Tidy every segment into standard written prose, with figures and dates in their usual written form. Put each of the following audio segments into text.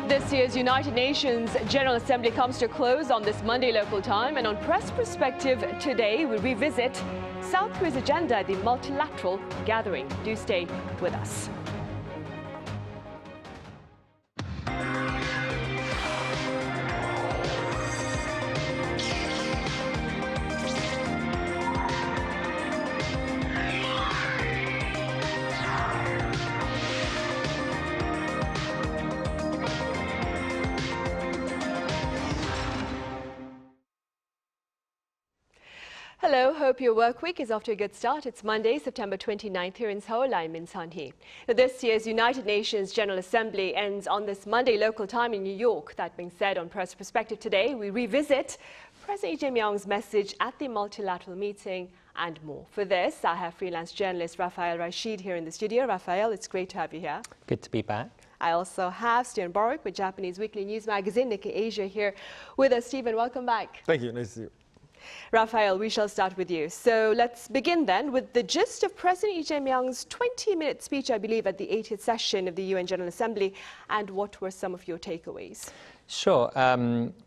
This year's United Nations General Assembly comes to a close on this Monday local time, and on Press Perspective today we revisit South Korea's agenda at the multilateral gathering. Do stay with us. Hello, hope your work week is off to a good start. It's Monday, September 29th here in Seoul. I'm Min Sunhee. This year's United Nations General Assembly ends on this Monday local time in New York. That being said, on Press Perspective today, we revisit President Lee Myung's message at the multilateral meeting and more. For this, I have freelance journalist Raphael Rashid here in the studio. Raphael, it's great to have you here. Good to be back. I also have Steven Borowiec with Japanese weekly news magazine Nikkei Asia here with us. Steven, welcome back. Thank you. Nice to see you. Raphael, we shall start with you. So let's begin then with the gist of President Lee Jae-myung's 20-minute speech, I believe, at the 80th session of the UN General Assembly. And what were some of your takeaways? Sure.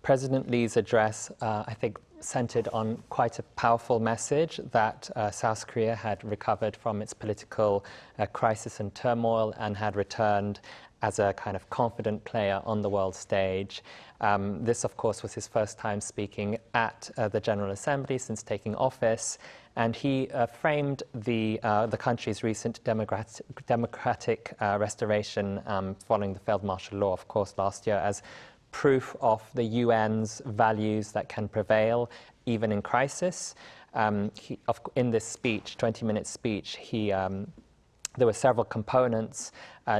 President Lee's address, I think, centered on quite a powerful message that South Korea had recovered from its political crisis and turmoil and had returned as a kind of confident player on the world stage. This, of course, was his first time speaking at the General Assembly since taking office, and he framed the country's recent democratic restoration following the failed martial law, of course, last year, as proof of the UN's values that can prevail even in crisis. In this speech, 20-minute speech, there were several components.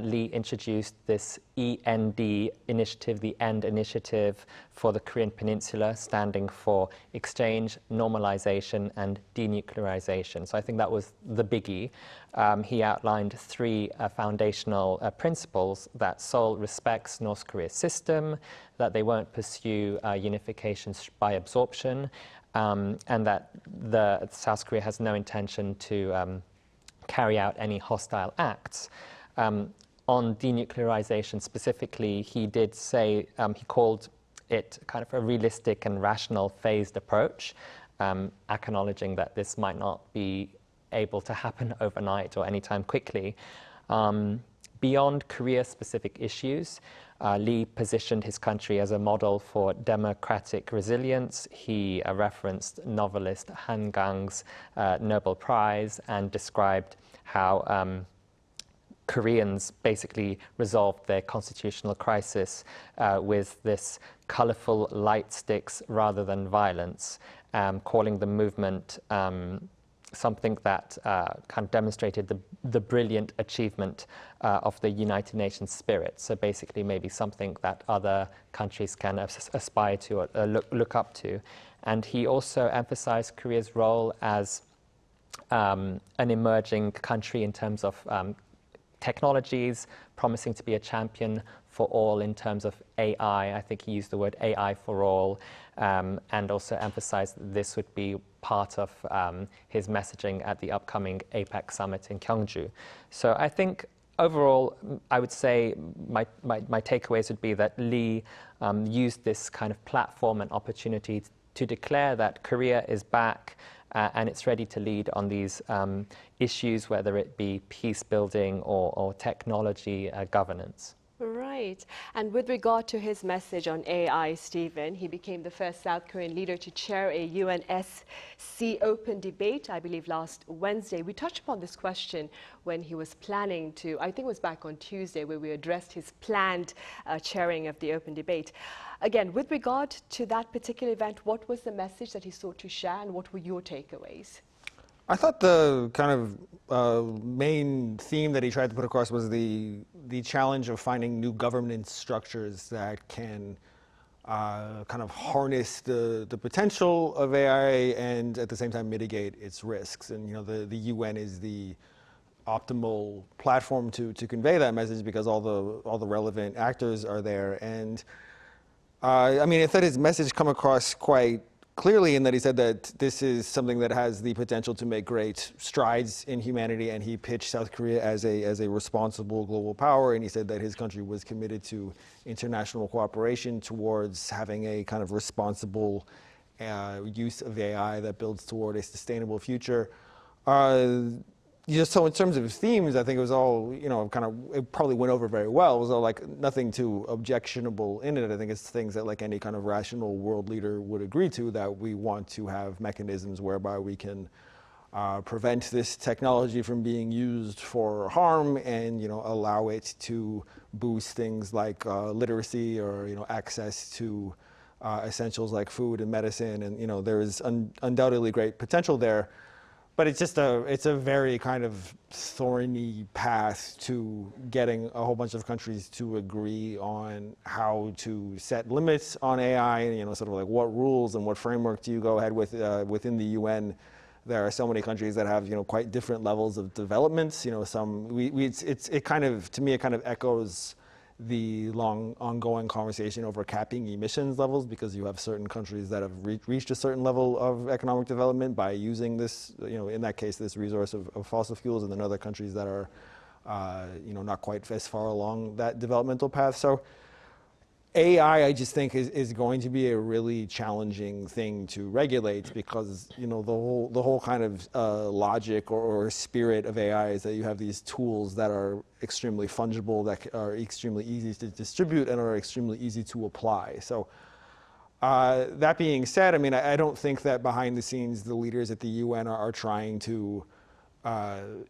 Lee introduced this END initiative, the END initiative for the Korean Peninsula, standing for exchange, normalization, and denuclearization. So I think that was the biggie. He outlined three foundational principles: that Seoul respects North Korea's system, that they won't pursue unification by absorption, and that South Korea has no intention to carry out any hostile acts. On denuclearization specifically, he did say, he called it kind of a realistic and rational phased approach, acknowledging that this might not be able to happen overnight or anytime quickly. Beyond Korea-specific issues, Lee positioned his country as a model for democratic resilience. He referenced novelist Han Gang's Nobel Prize and described how Koreans basically resolved their constitutional crisis with this colorful light sticks rather than violence, calling the movement something that kind of demonstrated the brilliant achievement of the United Nations spirit. So basically maybe something that other countries can aspire to or look up to. And he also emphasized Korea's role as an emerging country in terms of technologies, promising to be a champion for all in terms of AI. I think he used the word AI for all, and also emphasized that this would be part of his messaging at the upcoming APEC summit in Gyeongju. So I think overall, I would say my takeaways would be that Lee used this kind of platform and opportunity to declare that Korea is back and it's ready to lead on these issues, whether it be peace building or technology governance. Right. And with regard to his message on AI, Steven, he became the first South Korean leader to chair a UNSC open debate, I believe last Wednesday. We touched upon this question when he was planning to, I think it was back on Tuesday, where we addressed his planned chairing of the open debate. Again, with regard to that particular event, what was the message that he sought to share, and what were your takeaways? I thought the kind of main theme that he tried to put across was the challenge of finding new governance structures that can kind of harness the potential of AI and at the same time mitigate its risks. And the UN is the optimal platform to convey that message because all the relevant actors are there. And I mean, I thought his message come across quite clearly in that he said that this is something that has the potential to make great strides in humanity, and he pitched South Korea as a responsible global power, and he said that his country was committed to international cooperation towards having a kind of responsible use of AI that builds toward a sustainable future. So in terms of themes, I think it was all, it probably went over very well. It was all like nothing too objectionable in it. I think it's things that like any kind of rational world leader would agree to, that we want to have mechanisms whereby we can prevent this technology from being used for harm, and allow it to boost things like literacy or access to essentials like food and medicine, and there is undoubtedly great potential there. But it's just it's a very kind of thorny path to getting a whole bunch of countries to agree on how to set limits on AI, and sort of like what rules and what framework do you go ahead with within the UN. There are so many countries that have quite different levels of developments. It kind of, to me, it kind of echoes the long ongoing conversation over capping emissions levels, because you have certain countries that have reached a certain level of economic development by using this, in that case, this resource of fossil fuels, and then other countries that are, not quite as far along that developmental path. So AI, I just think, is going to be a really challenging thing to regulate, because the whole kind of logic or spirit of AI is that you have these tools that are extremely fungible, that are extremely easy to distribute, and are extremely easy to apply. So that being said, I don't think that behind the scenes the leaders at the UN are trying to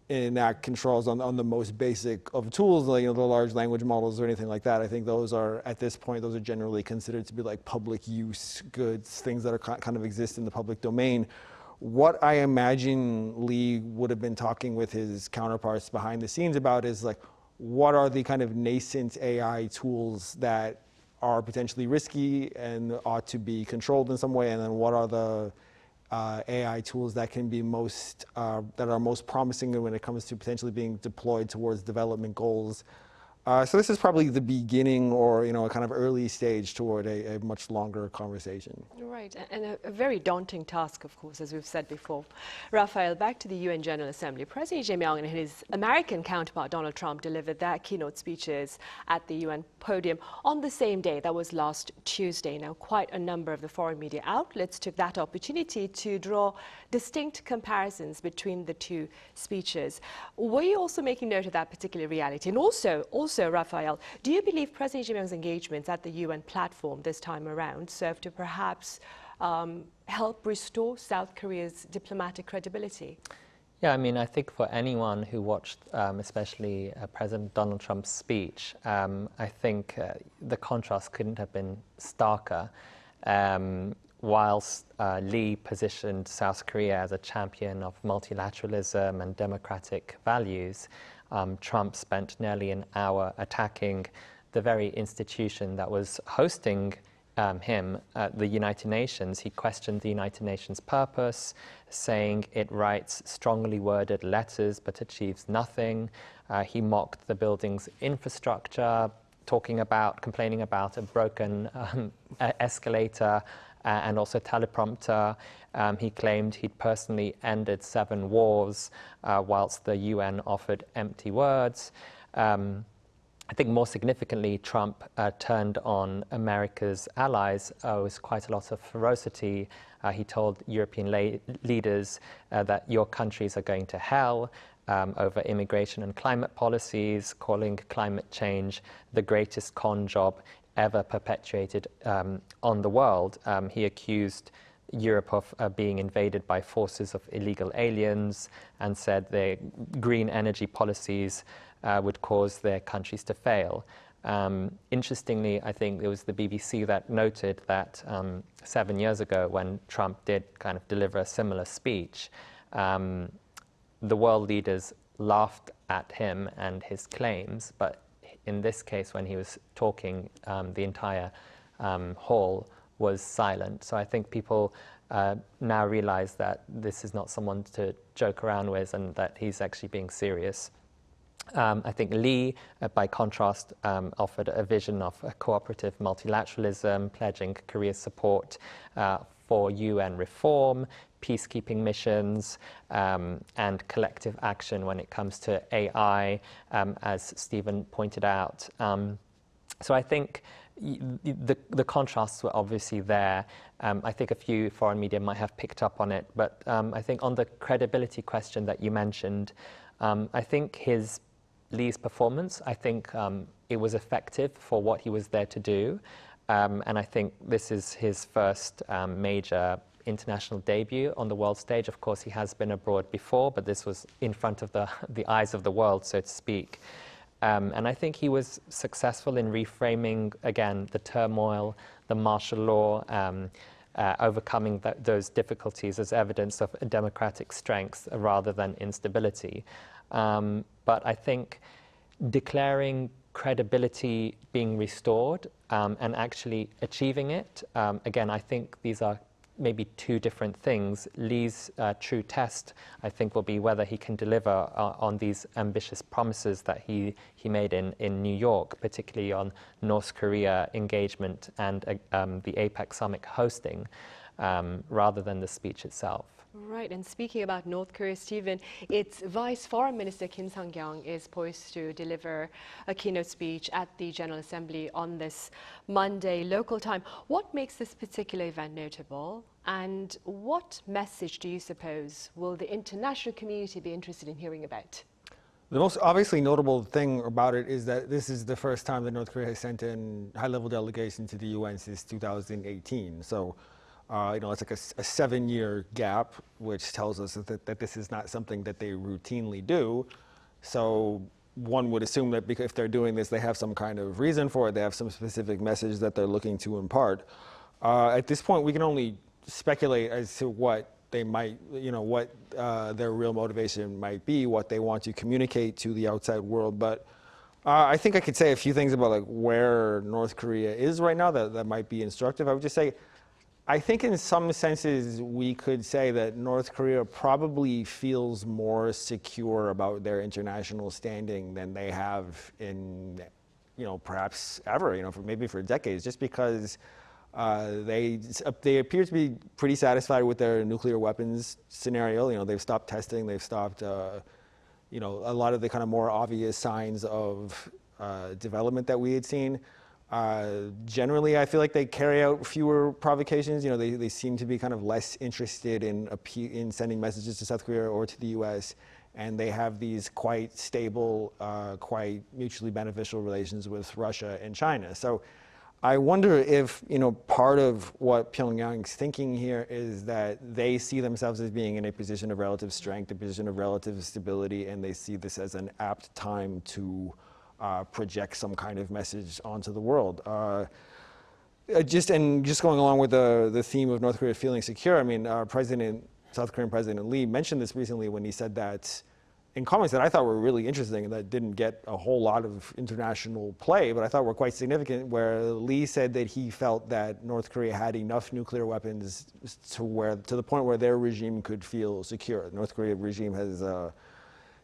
enact controls on the most basic of tools, like the large language models or anything like that. I think those are, at this point, those are generally considered to be like public use goods, things that are kind of exist in the public domain. What I imagine Lee would have been talking with his counterparts behind the scenes about is like, what are the kind of nascent AI tools that are potentially risky and ought to be controlled in some way, and then what are the AI tools that can be that are most promising when it comes to potentially being deployed towards development goals. So this is probably the beginning, or a kind of early stage toward a much longer conversation. Right, and a very daunting task, of course, as we've said before. Raphael, back to the UN General Assembly. President Myung and his American counterpart Donald Trump delivered their keynote speeches at the UN podium on the same day. That was last Tuesday. Now, quite a number of the foreign media outlets took that opportunity to draw distinct comparisons between the two speeches. Were you also making note of that particular reality? And also, Raphael, do you believe President Myung's engagements at the UN platform this time around serve to perhaps help restore South Korea's diplomatic credibility? Yeah, I think for anyone who watched, especially President Donald Trump's speech, I think the contrast couldn't have been starker. Whilst Lee positioned South Korea as a champion of multilateralism and democratic values, Trump spent nearly an hour attacking the very institution that was hosting him at the United Nations. He questioned the United Nations purpose, saying it writes strongly worded letters but achieves nothing. He mocked the building's infrastructure, complaining about a broken escalator and also teleprompter. He claimed he'd personally ended 7 wars, whilst the UN offered empty words. I think more significantly, Trump turned on America's allies with quite a lot of ferocity. He told European leaders that your countries are going to hell over immigration and climate policies, calling climate change the greatest con job ever perpetuated on the world. He accused Europe of being invaded by forces of illegal aliens, and said their green energy policies would cause their countries to fail. Interestingly, I think it was the BBC that noted that 7 years ago, when Trump did kind of deliver a similar speech, the world leaders laughed at him and his claims, but in this case, when he was talking, the entire hall was silent. So I think people now realize that this is not someone to joke around with, and that he's actually being serious. I think Lee, by contrast, offered a vision of a cooperative multilateralism, pledging Korea's support for UN reform, peacekeeping missions, and collective action when it comes to AI, as Steven pointed out. So I think the contrasts were obviously there. I think a few foreign media might have picked up on it, but I think on the credibility question that you mentioned, I think Lee's performance, I think it was effective for what he was there to do. And I think this is his first major international debut on the world stage. Of course, he has been abroad before, but this was in front of the eyes of the world, so to speak. And I think he was successful in reframing, again, the turmoil, the martial law, overcoming those difficulties as evidence of democratic strength rather than instability. But I think declaring credibility being restored and actually achieving it, again, I think these are maybe two different things. Lee's true test, I think, will be whether he can deliver on these ambitious promises that he made in New York, particularly on North Korea engagement and the APEC summit hosting, rather than the speech itself. Right, and speaking about North Korea, Steven, its Vice Foreign Minister Kim Sunhee is poised to deliver a keynote speech at the General Assembly on this Monday local time. What makes this particular event notable, and what message do you suppose will the international community be interested in hearing about? The most obviously notable thing about it is that this is the first time that North Korea has sent in high-level delegation to the UN since 2018. So. It's like a 7-year gap, which tells us that this is not something that they routinely do. So one would assume that because if they're doing this, they have some kind of reason for it. They have some specific message that they're looking to impart. At this point, we can only speculate as to what they might, what their real motivation might be, what they want to communicate to the outside world. But I think I could say a few things about like where North Korea is right now that might be instructive. I would just say, I think in some senses we could say that North Korea probably feels more secure about their international standing than they have in, perhaps ever, maybe for decades, just because they appear to be pretty satisfied with their nuclear weapons scenario. They've stopped testing, they've stopped, a lot of the kind of more obvious signs of development that we had seen. Generally, I feel like they carry out fewer provocations. They seem to be kind of less interested in sending messages to South Korea or to the U.S. And they have these quite stable, quite mutually beneficial relations with Russia and China. So I wonder if, part of what Pyongyang's thinking here is that they see themselves as being in a position of relative strength, a position of relative stability, and they see this as an apt time to project some kind of message onto the world. Just going along with the theme of North Korea feeling secure, I mean, South Korean President Lee mentioned this recently when he said that in comments that I thought were really interesting and that didn't get a whole lot of international play, but I thought were quite significant, where Lee said that he felt that North Korea had enough nuclear weapons to the point where their regime could feel secure. The North Korea regime has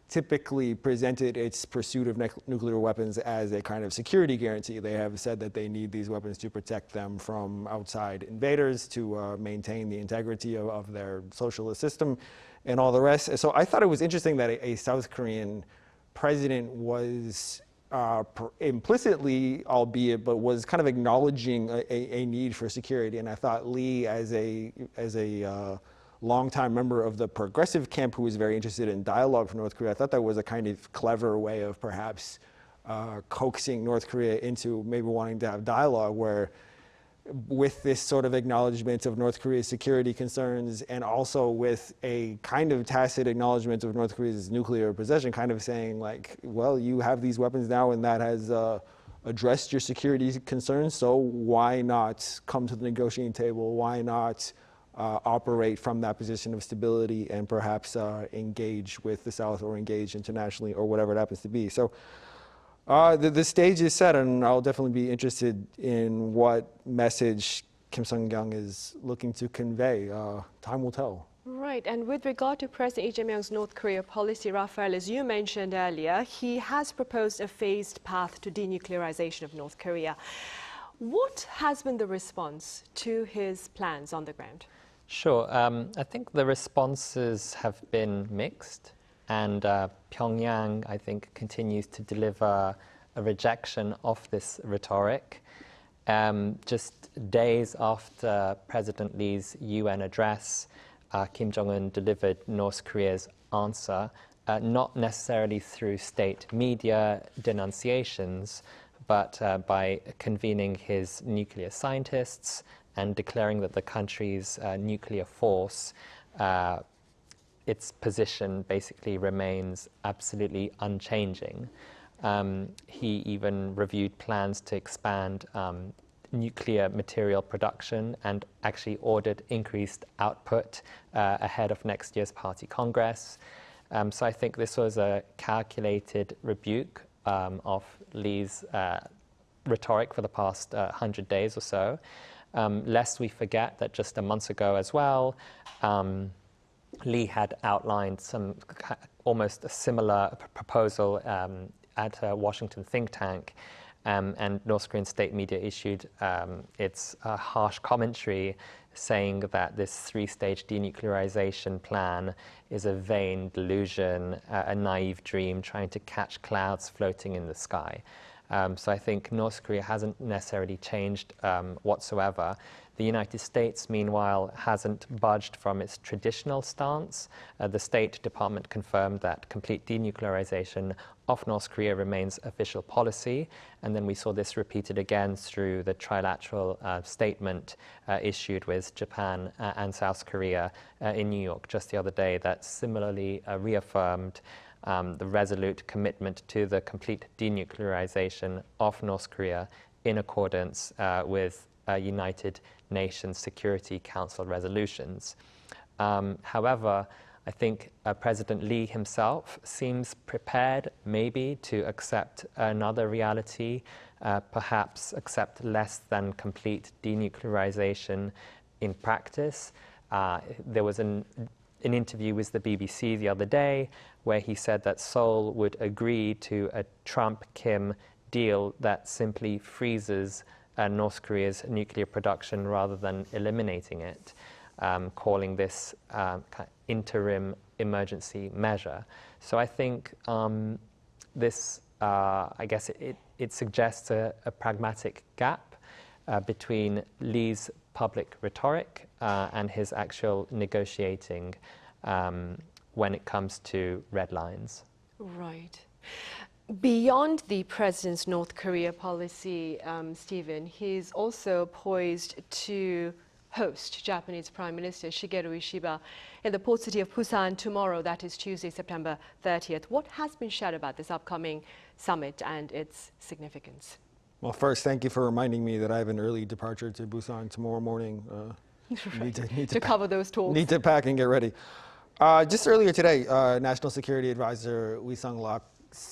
typically presented its pursuit of nuclear weapons as a kind of security guarantee. They have said that they need these weapons to protect them from outside invaders, to maintain the integrity of their socialist system and all the rest. So I thought it was interesting that a South Korean president was implicitly, albeit, but was kind of acknowledging a need for security. And I thought Lee, as a longtime member of the progressive camp who was very interested in dialogue from North Korea, I thought that was a kind of clever way of perhaps coaxing North Korea into maybe wanting to have dialogue, where with this sort of acknowledgement of North Korea's security concerns, and also with a kind of tacit acknowledgement of North Korea's nuclear possession, kind of saying like, well, you have these weapons now and that has addressed your security concerns, so why not come to the negotiating table? Why not operate from that position of stability and perhaps engage with the South or engage internationally or whatever it happens to be. So the stage is set, and I'll definitely be interested in what message Kim Sunhee is looking to convey. Time will tell. Right, and with regard to President Lee Jae-myung's North Korea policy, Raphael, as you mentioned earlier, he has proposed a phased path to denuclearization of North Korea. What has been the response to his plans on the ground? Sure. I think the responses have been mixed, and Pyongyang, I think, continues to deliver a rejection of this rhetoric. Just days after President Lee's UN address, Kim Jong-un delivered North Korea's answer, not necessarily through state media denunciations, but by convening his nuclear scientists and declaring that the country's nuclear force, its position basically remains absolutely unchanging. He even reviewed plans to expand nuclear material production and actually ordered increased output ahead of next year's party congress. So I think this was a calculated rebuke of Lee's rhetoric for the past 100 days or so. Lest we forget that just a month ago as well, Lee had outlined some almost a similar proposal at a Washington think tank, and North Korean state media issued its harsh commentary saying that this three-stage denuclearization plan is a vain delusion, a naive dream trying to catch clouds floating in the sky. So I think North Korea hasn't necessarily changed whatsoever. The United States, meanwhile, hasn't budged from its traditional stance. The State Department confirmed that complete denuclearization of North Korea remains official policy. And then we saw this repeated again through the trilateral statement issued with Japan and South Korea in New York just the other day that similarly reaffirmed the resolute commitment to the complete denuclearization of North Korea in accordance with United Nations Security Council resolutions. However, I think President Lee himself seems prepared maybe to accept another reality, perhaps accept less than complete denuclearization in practice. There was an interview with the BBC the other day where he said that Seoul would agree to a Trump-Kim deal that simply freezes North Korea's nuclear production rather than eliminating it, calling this interim emergency measure. So I think this, I guess it suggests a pragmatic gap between Lee's public rhetoric and his actual negotiating when it comes to red lines. Right. Beyond the president's North Korea policy, Steven, he's also poised to host Japanese Prime Minister Shigeru Ishiba in the port city of Busan tomorrow, that is Tuesday, September 30th. What has been shared about this upcoming summit and its significance? Well, first, thank you for reminding me that I have an early departure to Busan tomorrow morning. Right. need to cover those talks. Need to pack and get ready. Just earlier today, National Security Advisor Lee Sung-lak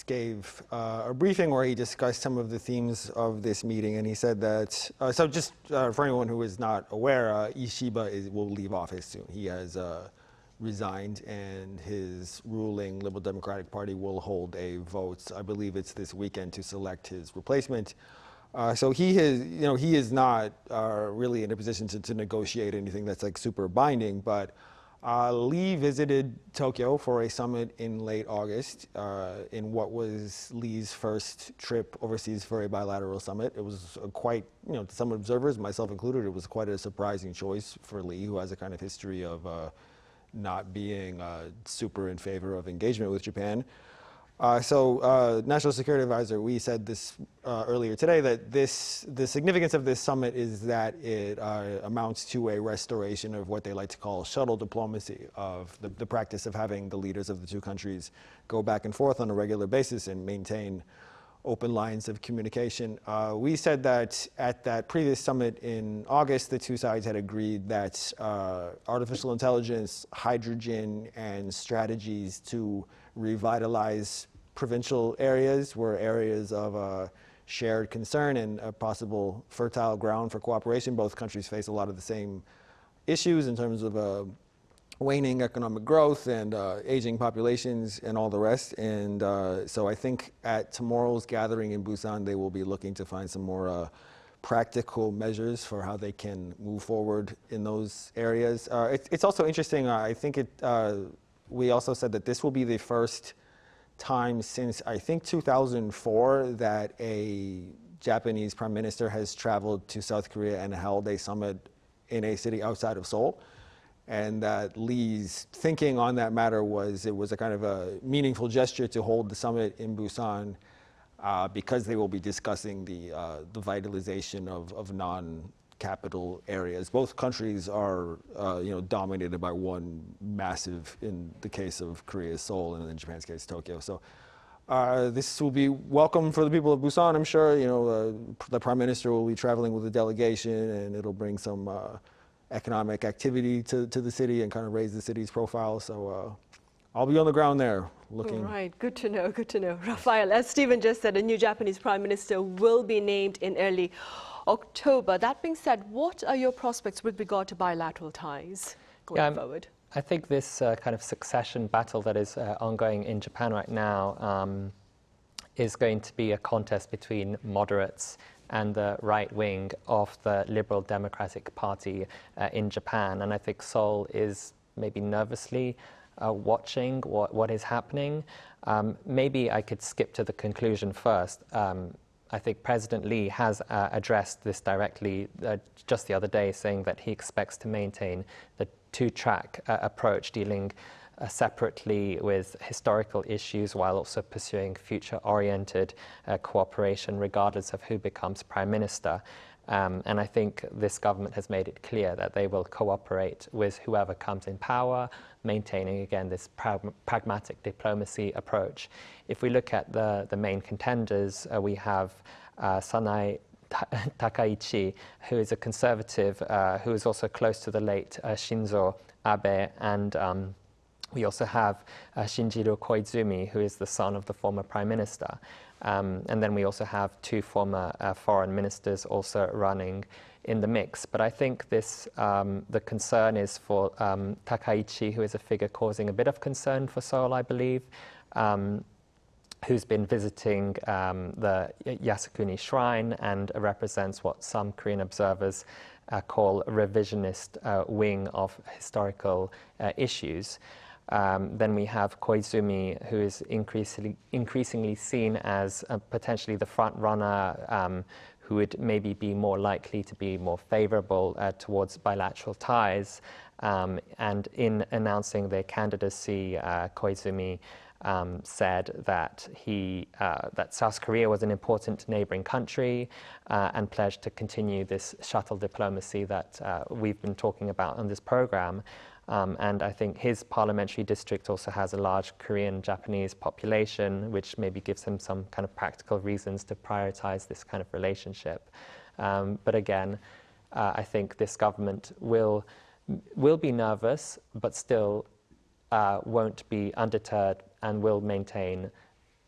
gave a briefing where he discussed some of the themes of this meeting, and he said that, so just for anyone who is not aware, Ishiba will leave office soon. He has resigned, and his ruling Liberal Democratic Party will hold a vote, I believe it's this weekend, to select his replacement. So he is not really in a position to negotiate anything that's like super binding, but Lee visited Tokyo for a summit in late August in what was Lee's first trip overseas for a bilateral summit. It was quite, to some observers, myself included, it was quite a surprising choice for Lee, who has a kind of history of not being super in favor of engagement with Japan. So National Security Advisor, we said this earlier today, that the significance of this summit is that it amounts to a restoration of what they like to call shuttle diplomacy, of the practice of having the leaders of the two countries go back and forth on a regular basis and maintain open lines of communication. We said that at that previous summit in August, the two sides had agreed that artificial intelligence, hydrogen, and strategies to revitalize provincial areas were areas of shared concern and a possible fertile ground for cooperation. Both countries face a lot of the same issues in terms of waning economic growth and aging populations and all the rest. And so I think at tomorrow's gathering in Busan, they will be looking to find some more practical measures for how they can move forward in those areas. It's also interesting, I think we also said that this will be the first time since, I think, 2004 that a Japanese prime minister has traveled to South Korea and held a summit in a city outside of Seoul. And that Lee's thinking on that matter was it was a kind of a meaningful gesture to hold the summit in Busan because they will be discussing the vitalization of non-capital areas. Both countries are dominated by one massive, in the case of Korea, Seoul, and in Japan's case, Tokyo. So this will be welcome for the people of Busan, I'm sure. The Prime Minister will be traveling with a delegation, and it'll bring some economic activity to the city and kind of raise the city's profile. So I'll be on the ground there looking. All right, good to know, good to know. Raphael, as Steven just said, a new Japanese Prime Minister will be named in early October. That being said, what are your prospects with regard to bilateral ties going forward? I think this kind of succession battle that is ongoing in Japan right now is going to be a contest between moderates and the right wing of the Liberal Democratic Party in Japan. And I think Seoul is maybe nervously watching what is happening. Maybe I could skip to the conclusion first. I think President Lee has addressed this directly just the other day, saying that he expects to maintain the two-track approach, dealing separately with historical issues while also pursuing future-oriented cooperation regardless of who becomes Prime Minister. And I think this government has made it clear that they will cooperate with whoever comes in power, maintaining, again, this pragmatic diplomacy approach. If we look at the main contenders, we have Sanae Takaichi, who is a conservative, who is also close to the late Shinzo Abe, and we also have Shinjiro Koizumi, who is the son of the former Prime Minister. And then we also have two former foreign ministers also running in the mix. But I think this, the concern is for Takaichi, who is a figure causing a bit of concern for Seoul, I believe, who's been visiting the Yasukuni Shrine and represents what some Korean observers call a revisionist wing of historical issues. Then we have Koizumi, who is increasingly seen as potentially the front runner, who would maybe be more likely to be more favorable towards bilateral ties. And in announcing their candidacy, Koizumi said that that South Korea was an important neighboring country and pledged to continue this shuttle diplomacy that we've been talking about on this program. And I think his parliamentary district also has a large Korean-Japanese population, which maybe gives him some kind of practical reasons to prioritize this kind of relationship. But again, I think this government will be nervous, but still won't be undeterred and will maintain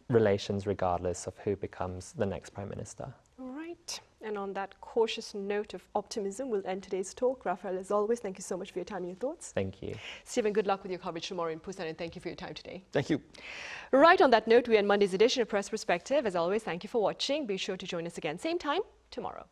relations regardless of who becomes the next Prime Minister. All right. And on that cautious note of optimism, we'll end today's talk. Raphael, as always, thank you so much for your time and your thoughts. Thank you. Steven, good luck with your coverage tomorrow in Busan, and thank you for your time today. Thank you. Right, on that note, we end Monday's edition of Press Perspective. As always, thank you for watching. Be sure to join us again, same time tomorrow.